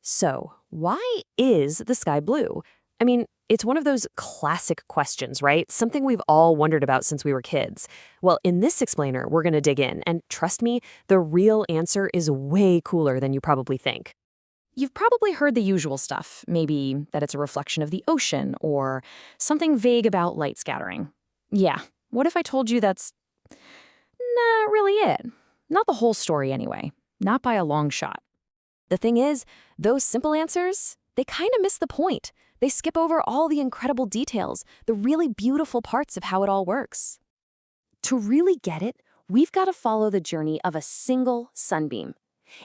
So, why is the sky blue? I mean, it's one of those classic questions, right? Something we've all wondered about since we were kids. Well, in this explainer, we're going to dig in, and trust me, the real answer is way cooler than you probably think. You've probably heard the usual stuff, maybe that it's a reflection of the ocean or something vague about light scattering. Yeah, what if I told you that's not really it? Not the whole story, anyway. Not by a long shot. The thing is, those simple answers, they kind of miss the point. They skip over all the incredible details, the really beautiful parts of how it all works. To really get it, we've got to follow the journey of a single sunbeam.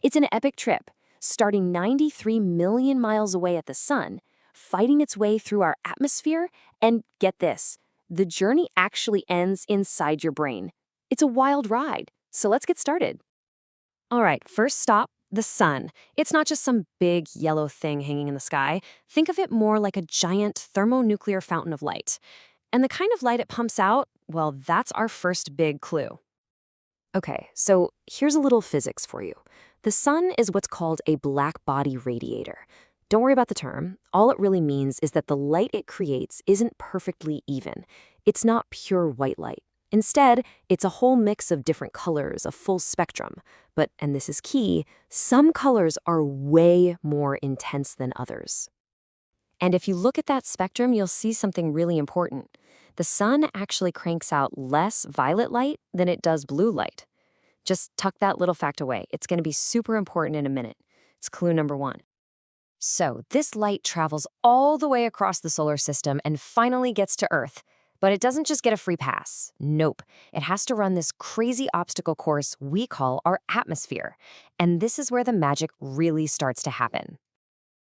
It's an epic trip, starting 93 million miles away at the sun, fighting its way through our atmosphere, and get this, the journey actually ends inside your brain. It's a wild ride, so let's get started. All right, first stop, the sun. It's not just some big yellow thing hanging in the sky. Think of it more like a giant thermonuclear fountain of light. And the kind of light it pumps out, well, that's our first big clue. Okay, so here's a little physics for you. The sun is what's called a black body radiator. Don't worry about the term. All it really means is that the light it creates isn't perfectly even. It's not pure white light. Instead, it's a whole mix of different colors, a full spectrum. But, and this is key, some colors are way more intense than others. And if you look at that spectrum, you'll see something really important. The sun actually cranks out less violet light than it does blue light. Just tuck that little fact away. It's going to be super important in a minute. It's clue number one. So, this light travels all the way across the solar system and finally gets to Earth. But it doesn't just get a free pass. Nope. It has to run this crazy obstacle course we call our atmosphere. And this is where the magic really starts to happen.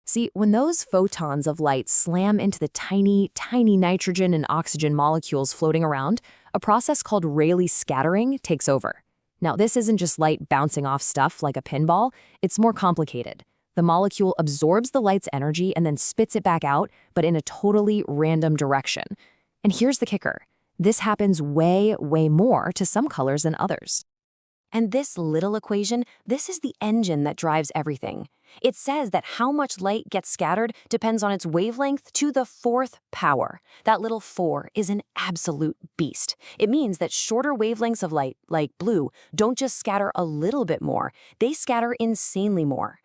See, when those photons of light slam into the tiny, tiny nitrogen and oxygen molecules floating around, a process called Rayleigh scattering takes over. Now, this isn't just light bouncing off stuff like a pinball. It's more complicated. The molecule absorbs the light's energy and then spits it back out, but in a totally random direction. And here's the kicker. This happens way, way more to some colors than others. And this little equation, this is the engine that drives everything. It says that how much light gets scattered depends on its wavelength to the fourth power. That little 4 is an absolute beast. It means that shorter wavelengths of light, like blue, don't just scatter a little bit more, they scatter insanely more.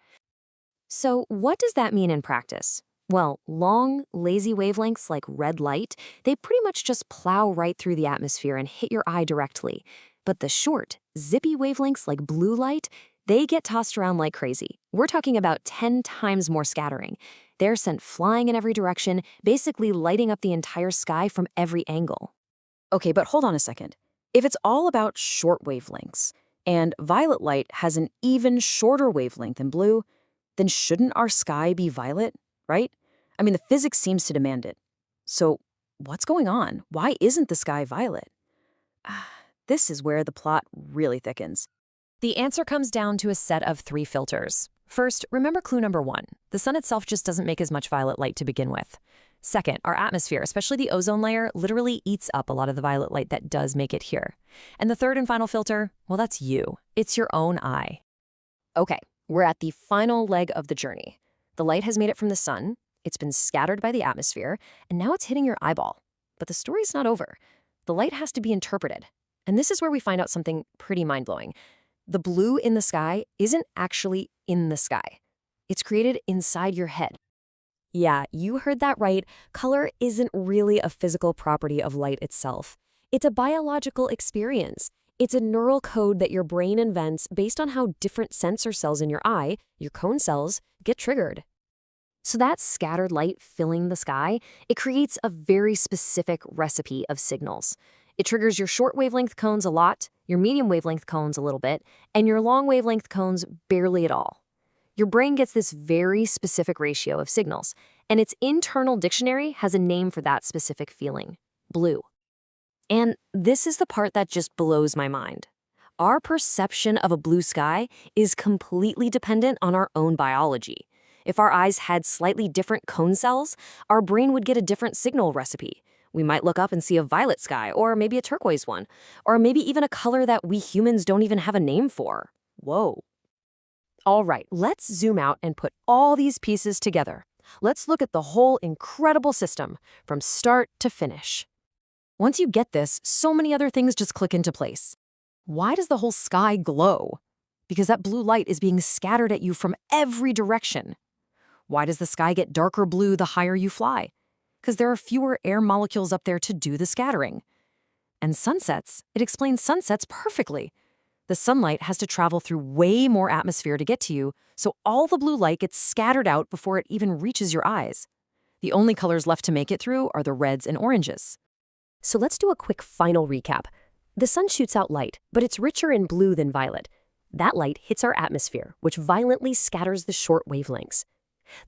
So what does that mean in practice? Well, long, lazy wavelengths like red light, they pretty much just plow right through the atmosphere and hit your eye directly. But the short, zippy wavelengths like blue light, they get tossed around like crazy. We're talking about 10 times more scattering. They're sent flying in every direction, basically lighting up the entire sky from every angle. Okay, but hold on a second. If it's all about short wavelengths, and violet light has an even shorter wavelength than blue, then shouldn't our sky be violet, right? I mean, the physics seems to demand it. So what's going on? Why isn't the sky violet? This is where the plot really thickens. The answer comes down to a set of 3 filters. First, remember clue number 1. The sun itself just doesn't make as much violet light to begin with. Second, our atmosphere, especially the ozone layer, literally eats up a lot of the violet light that does make it here. And the third and final filter, well, that's you. It's your own eye. Okay, we're at the final leg of the journey. The light has made it from the sun, it's been scattered by the atmosphere, and now it's hitting your eyeball. But the story's not over. The light has to be interpreted. And this is where we find out something pretty mind-blowing. The blue in the sky isn't actually in the sky. It's created inside your head. Yeah, you heard that right. Color isn't really a physical property of light itself. It's a biological experience. It's a neural code that your brain invents based on how different sensor cells in your eye, your cone cells, get triggered. So that scattered light filling the sky, it creates a very specific recipe of signals. It triggers your short wavelength cones a lot, your medium wavelength cones a little bit, and your long wavelength cones barely at all. Your brain gets this very specific ratio of signals, and its internal dictionary has a name for that specific feeling: blue. And this is the part that just blows my mind. Our perception of a blue sky is completely dependent on our own biology. If our eyes had slightly different cone cells, our brain would get a different signal recipe. We might look up and see a violet sky, or maybe a turquoise one, or maybe even a color that we humans don't even have a name for. Whoa. All right, let's zoom out and put all these pieces together. Let's look at the whole incredible system from start to finish. Once you get this, so many other things just click into place. Why does the whole sky glow? Because that blue light is being scattered at you from every direction. Why does the sky get darker blue the higher you fly? Because there are fewer air molecules up there to do the scattering. And sunsets, it explains sunsets perfectly. The sunlight has to travel through way more atmosphere to get to you, so all the blue light gets scattered out before it even reaches your eyes. The only colors left to make it through are the reds and oranges. So let's do a quick final recap. The sun shoots out light, but it's richer in blue than violet. That light hits our atmosphere, which violently scatters the short wavelengths.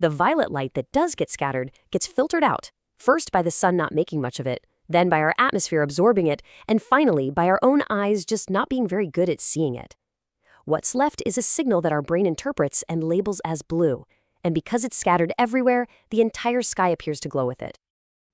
The violet light that does get scattered gets filtered out, first by the sun not making much of it, then by our atmosphere absorbing it, and finally by our own eyes just not being very good at seeing it. What's left is a signal that our brain interprets and labels as blue, and because it's scattered everywhere, the entire sky appears to glow with it.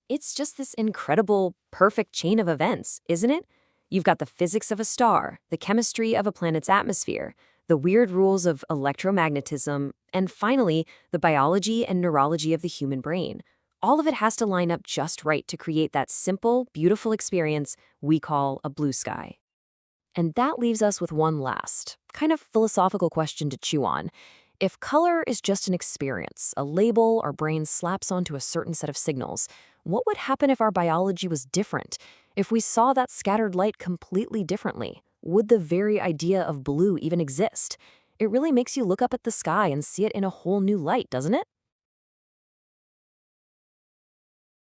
It's just this incredible, perfect chain of events, isn't it? You've got the physics of a star, the chemistry of a planet's atmosphere, the weird rules of electromagnetism, and finally, the biology and neurology of the human brain. All of it has to line up just right to create that simple, beautiful experience we call a blue sky. And that leaves us with one last, kind of philosophical question to chew on. If color is just an experience, a label our brain slaps onto a certain set of signals, what would happen if our biology was different? If we saw that scattered light completely differently? Would the very idea of blue even exist? It really makes you look up at the sky and see it in a whole new light, doesn't it?